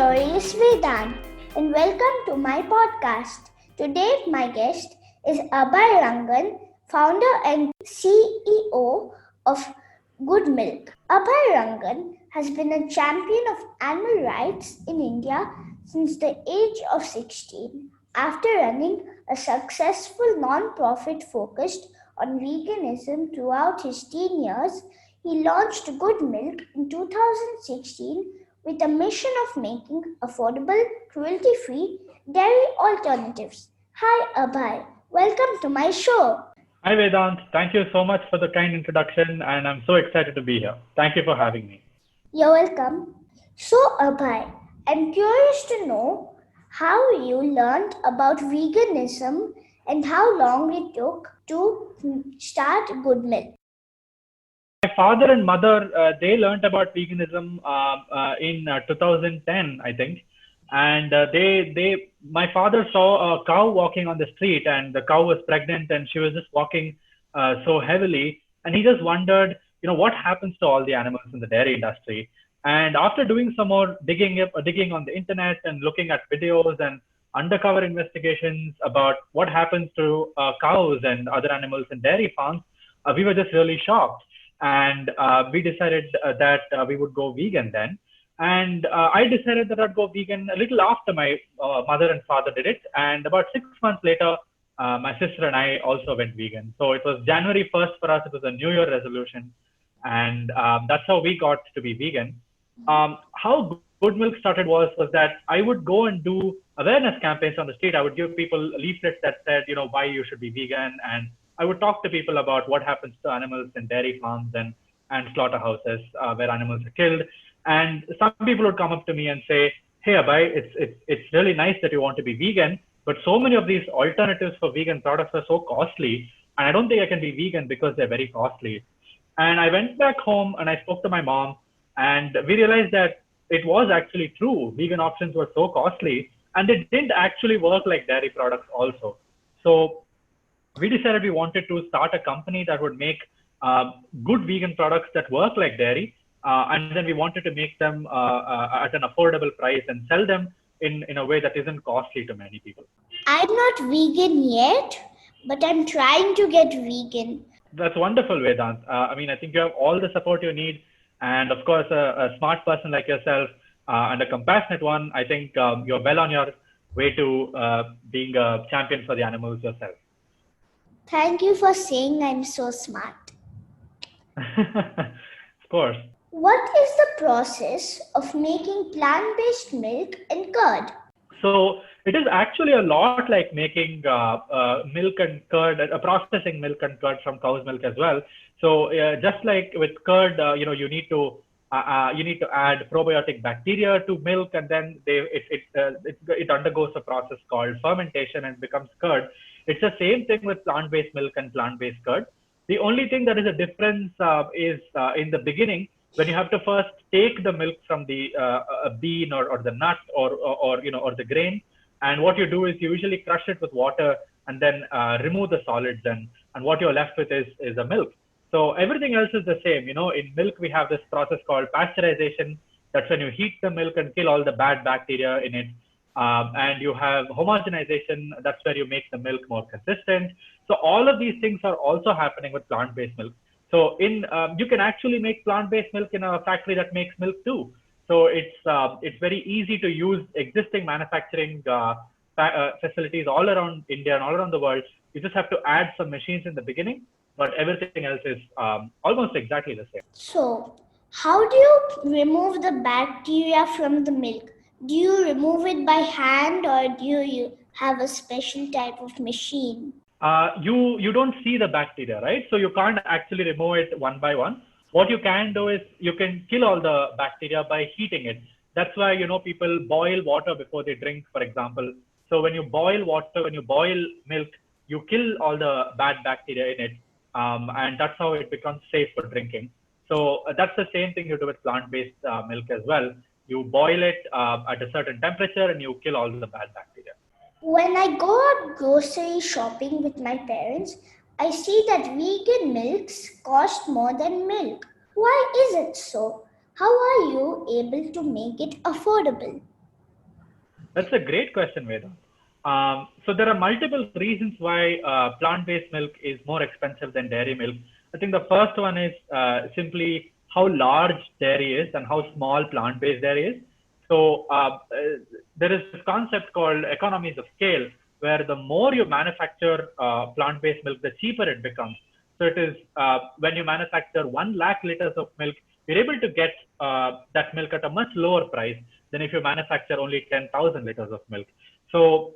Curious Vedanth, and welcome to my podcast. Today, my guest is Abhay Rangan, founder and CEO of Goodmylk. Abhay Rangan has been a champion of animal rights in India since the age of 16. After running a successful non-profit focused on veganism throughout his teen years, he launched Goodmylk in 2016 with a mission of making affordable, cruelty-free dairy alternatives. Hi Abhay, welcome to my show. Hi Vedant, thank you so much for the kind introduction and I'm so excited to be here. Thank you for having me. You're welcome. So Abhay, I'm curious to know how you learned about veganism and how long it took to start Goodmylk. My father and mother, they learned about veganism in 2010, I think. And my father saw a cow walking on the street, and the cow was pregnant, and she was just walking so heavily. And he just wondered, what happens to all the animals in the dairy industry? And after doing some more digging on the internet and looking at videos and undercover investigations about what happens to cows and other animals in dairy farms, we were just really shocked. And we decided that we would go vegan then. And I decided that I'd go vegan a little after my mother and father did it. And about 6 months later, my sister and I also went vegan. So it was January 1st for us. It was a New Year resolution. And that's how we got to be vegan. How Goodmylk started was that I would go and do awareness campaigns on the street. I would give people leaflets that said, why you should be vegan. And I would talk to people about what happens to animals in dairy farms and slaughterhouses where animals are killed. And some people would come up to me and say, hey, Abhay, it's really nice that you want to be vegan, but so many of these alternatives for vegan products are so costly. And I don't think I can be vegan because they're very costly. And I went back home and I spoke to my mom, and we realized that it was actually true. Vegan options were so costly and they didn't actually work like dairy products also. So we decided we wanted to start a company that would make good vegan products that work like dairy. And then we wanted to make them at an affordable price and sell them in a way that isn't costly to many people. I'm not vegan yet, but I'm trying to get vegan. That's wonderful, Vedant. I think you have all the support you need. And of course, a smart person like yourself and a compassionate one, I think you're well on your way to being a champion for the animals yourself. Thank you for saying I'm so smart. Of course. What is the process of making plant-based milk and curd? So it is actually a lot like making milk and curd, processing milk and curd from cow's milk as well. So just like with curd, you need to add probiotic bacteria to milk, and then it undergoes a process called fermentation and becomes curd. It's the same thing with plant-based milk and plant-based curd. The only thing that is a difference is in the beginning, when you have to first take the milk from the bean or the nut or the grain, and what you do is you usually crush it with water and then remove the solids, and what you're left with is a milk. So everything else is the same. In milk we have this process called pasteurization. That's when you heat the milk and kill all the bad bacteria in it. And you have homogenization. That's where you make the milk more consistent. So all of these things are also happening with plant-based milk. So you can actually make plant-based milk in a factory that makes milk too. So it's very easy to use existing manufacturing facilities all around India and all around the world. You just have to add some machines in the beginning, but everything else is almost exactly the same. So, how do you remove the bacteria from the milk? Do you remove it by hand, or do you have a special type of machine? You don't see the bacteria, right? So you can't actually remove it one by one. What you can do is you can kill all the bacteria by heating it. That's why, people boil water before they drink, for example. So when you boil water, when you boil milk, you kill all the bad bacteria in it. And that's how it becomes safe for drinking. So that's the same thing you do with plant-based milk as well. You boil it at a certain temperature and you kill all the bad bacteria. When I go out grocery shopping with my parents, I see that vegan milks cost more than milk. Why is it so? How are you able to make it affordable? That's a great question, Veda. So there are multiple reasons why plant-based milk is more expensive than dairy milk. I think the first one is simply how large dairy is and how small plant-based dairy is. So there is this concept called economies of scale, where the more you manufacture plant-based milk, the cheaper it becomes. So it is when you manufacture 1 lakh liters of milk, you're able to get that milk at a much lower price than if you manufacture only 10,000 liters of milk. So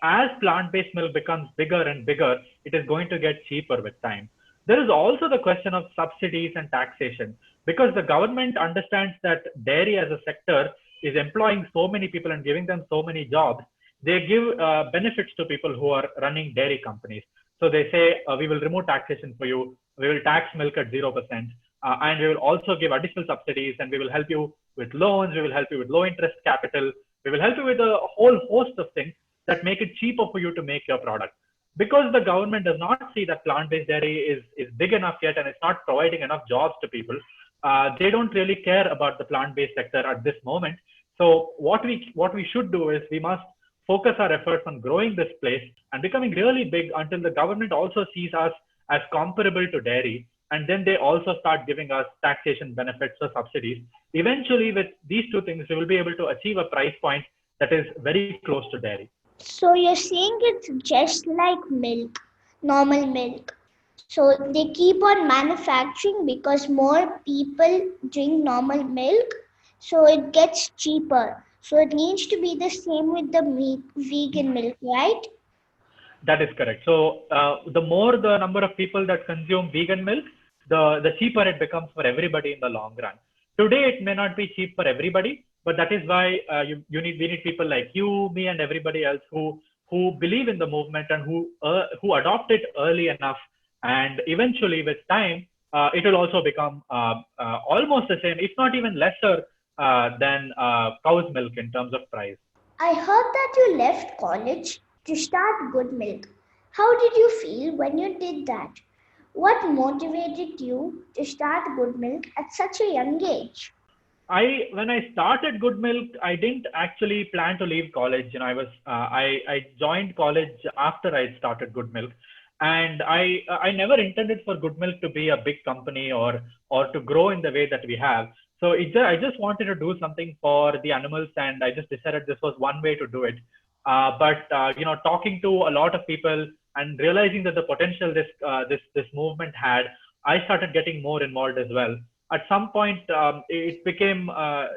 as plant-based milk becomes bigger and bigger, it is going to get cheaper with time. There is also the question of subsidies and taxation, because the government understands that dairy as a sector is employing so many people and giving them so many jobs. They give benefits to people who are running dairy companies. So they say, we will remove taxation for you. We will tax milk at 0%. And we will also give additional subsidies, and we will help you with loans. We will help you with low interest capital. We will help you with a whole host of things that make it cheaper for you to make your product. Because the government does not see that plant-based dairy is big enough yet and it's not providing enough jobs to people, they don't really care about the plant-based sector at this moment. So what we should do is we must focus our efforts on growing this place and becoming really big until the government also sees us as comparable to dairy. And then they also start giving us taxation benefits or subsidies. Eventually, with these two things, we will be able to achieve a price point that is very close to dairy. So you're saying it's just like milk, normal milk. So they keep on manufacturing because more people drink normal milk, so it gets cheaper. So it needs to be the same with the vegan milk, right? That is correct. So the more the number of people that consume vegan milk, the cheaper it becomes for everybody in the long run. Today it may not be cheap for everybody, but that is why we need people like you, me, and everybody else who believe in the movement and who adopt it early enough, and eventually with time it will also become almost the same, if not even lesser than cow's milk in terms of price. I heard that you left college to start Goodmylk. How did you feel when you did that? What motivated you to start Goodmylk at such a young age? When I started Goodmylk, I didn't actually plan to leave college. You know, I joined college after I started Goodmylk, and I never intended for Goodmylk to be a big company or to grow in the way that we have. So I just wanted to do something for the animals, and I just decided this was one way to do it. But you know, talking to a lot of people and realizing that the potential this movement had, I started getting more involved as well. At some point, it became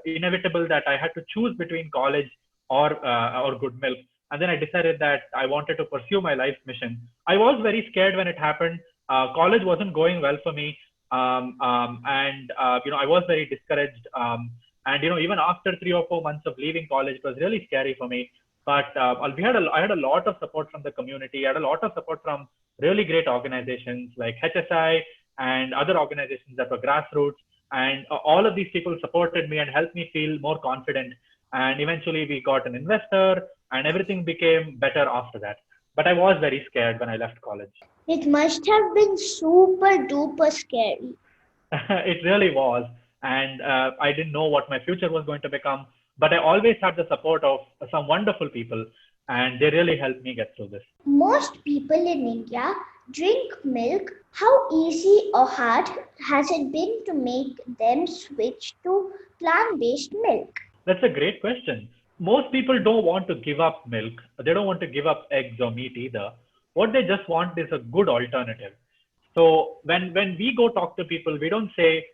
inevitable that I had to choose between college or Goodmylk, and then I decided that I wanted to pursue my life's mission. I was very scared when it happened. College wasn't going well for me, and you know, I was very discouraged. And you know, even after 3 or 4 months of leaving college, it was really scary for me. But I had a lot of support from the community. I had a lot of support from really great organizations like HSI and other organizations that were grassroots. And all of these people supported me and helped me feel more confident. And eventually we got an investor and everything became better after that. But I was very scared when I left college. It must have been super duper scary. It really was. And I didn't know what my future was going to become. But I always had the support of some wonderful people. And they really helped me get through this. Most people in India drink milk. How easy or hard has it been to make them switch to plant-based milk? That's a great question. Most people don't want to give up milk. They don't want to give up eggs or meat either. What they just want is a good alternative. So when we go talk to people, we don't say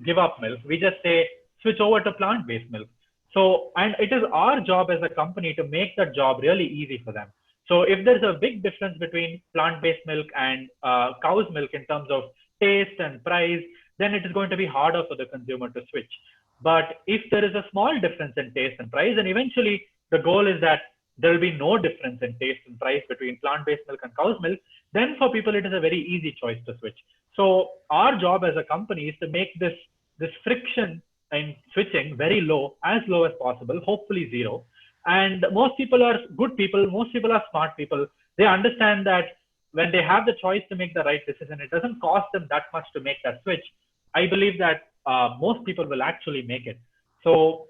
give up milk. We just say switch over to plant-based milk. So, and it is our job as a company to make that job really easy for them. So if there's a big difference between plant-based milk and cow's milk in terms of taste and price, then it is going to be harder for the consumer to switch. But if there is a small difference in taste and price, and eventually the goal is that there will be no difference in taste and price between plant-based milk and cow's milk, then for people it is a very easy choice to switch. So our job as a company is to make this friction in switching very low, as low as possible, hopefully zero. And most people are good people, most people are smart people. They understand that when they have the choice to make the right decision, it doesn't cost them that much to make that switch. I believe that most people will actually make it. So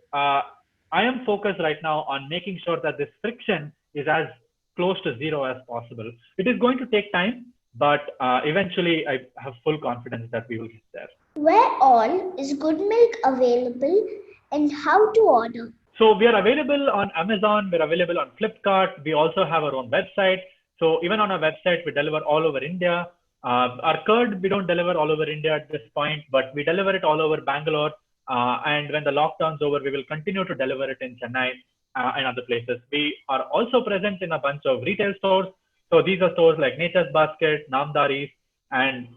I am focused right now on making sure that this friction is as close to zero as possible. It is going to take time, but eventually I have full confidence that we will get there. Where all is Goodmylk available and how to order? So we are available on Amazon, we're available on Flipkart. We also have our own website. So even on our website, we deliver all over India. Our curd, we don't deliver all over India at this point, but we deliver it all over Bangalore. And when the lockdown's over, we will continue to deliver it in Chennai and other places. We are also present in a bunch of retail stores. So these are stores like Nature's Basket, Namdari's, and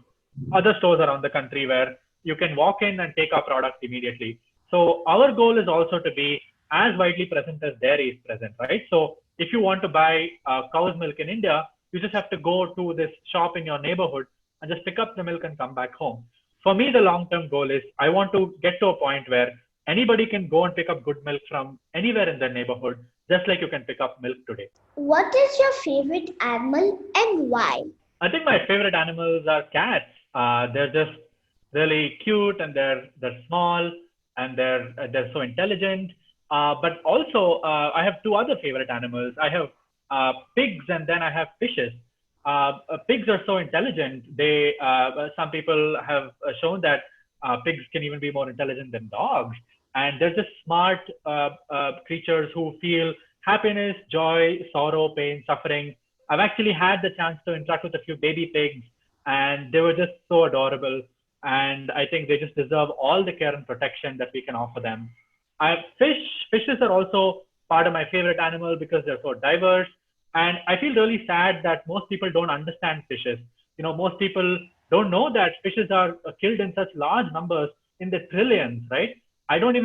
other stores around the country where you can walk in and take our product immediately. So our goal is also to be as widely present as dairy is present, right? So if you want to buy cow's milk in India, you just have to go to this shop in your neighborhood and just pick up the milk and come back home. For me, the long-term goal is I want to get to a point where anybody can go and pick up good milk from anywhere in their neighborhood, just like you can pick up milk today. What is your favorite animal and why? I think my favorite animals are cats. They're just really cute and they're small and they're so intelligent. But also, I have two other favorite animals. I have pigs and then I have fishes. Pigs are so intelligent. Some people have shown that pigs can even be more intelligent than dogs. And they're just smart creatures who feel happiness, joy, sorrow, pain, suffering. I've actually had the chance to interact with a few baby pigs, and they were just so adorable. And I think they just deserve all the care and protection that we can offer them. I have fish. Fishes are also part of my favorite animal because they're so diverse. And I feel really sad that most people don't understand fishes. Most people don't know that fishes are killed in such large numbers in the trillions, right? I can't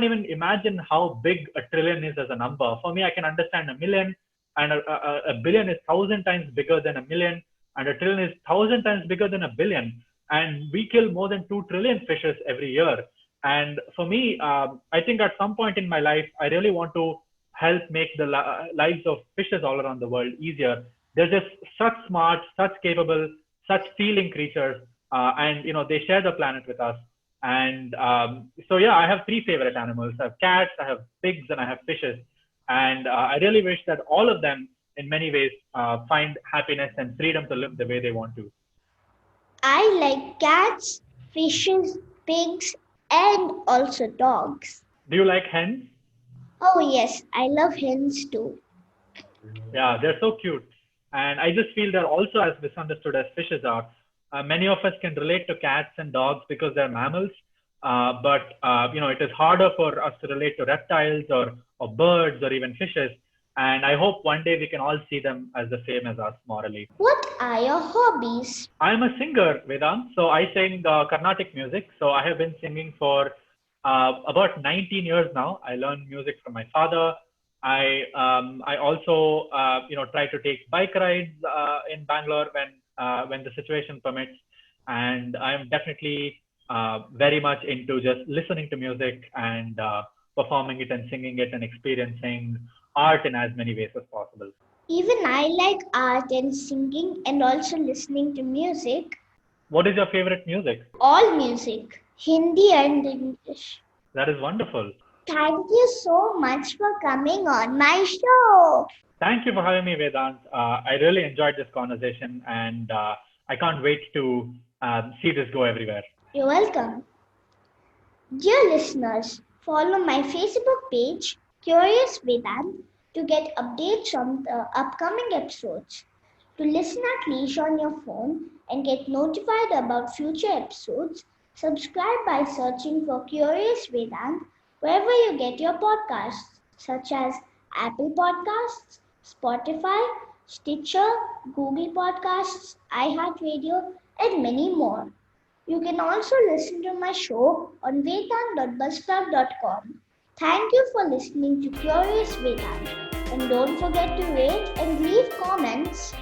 even imagine how big a trillion is as a number. For me, I can understand a million, and a billion is 1,000 times bigger than a million, and a trillion is 1,000 times bigger than a billion. And we kill more than 2 trillion fishes every year. And for me, I think at some point in my life, I really want to help make the lives of fishes all around the world easier. They're just such smart, such capable, such feeling creatures, and they share the planet with us. And so yeah, I have three favorite animals. I have cats, I have pigs, and I have fishes. And I really wish that all of them, in many ways, find happiness and freedom to live the way they want to. I like cats, fishes, pigs, and also dogs. Do you like hens? Oh yes, I love hens too. Yeah, they're so cute. And I just feel they're also as misunderstood as fishes are. Many of us can relate to cats and dogs because they're mammals. But it is harder for us to relate to reptiles or birds or even fishes. And I hope one day we can all see them as the same as us morally. What are your hobbies? I'm a singer, Vedant. So I sing Carnatic music. So I have been singing for about 19 years now. I learned music from my father. I also try to take bike rides in Bangalore when the situation permits, and I'm definitely very much into just listening to music and performing it and singing it and experiencing art in as many ways as possible. Even I like art and singing and also listening to music. What is your favorite music? All music, Hindi and English. That is wonderful. Thank you so much for coming on my show. Thank you for having me, Vedant. I really enjoyed this conversation, and I can't wait to see this go everywhere. You're welcome. Dear listeners, follow my Facebook page, Curious Vedanth, to get updates on the upcoming episodes. To listen at leisure on your phone and get notified about future episodes, subscribe by searching for Curious Vedanth wherever you get your podcasts, such as Apple Podcasts, Spotify, Stitcher, Google Podcasts, iHeartRadio, and many more. You can also listen to my show on vedant.buzzsprout.com. Thank you for listening to Curious Vedanth, and don't forget to rate and leave comments.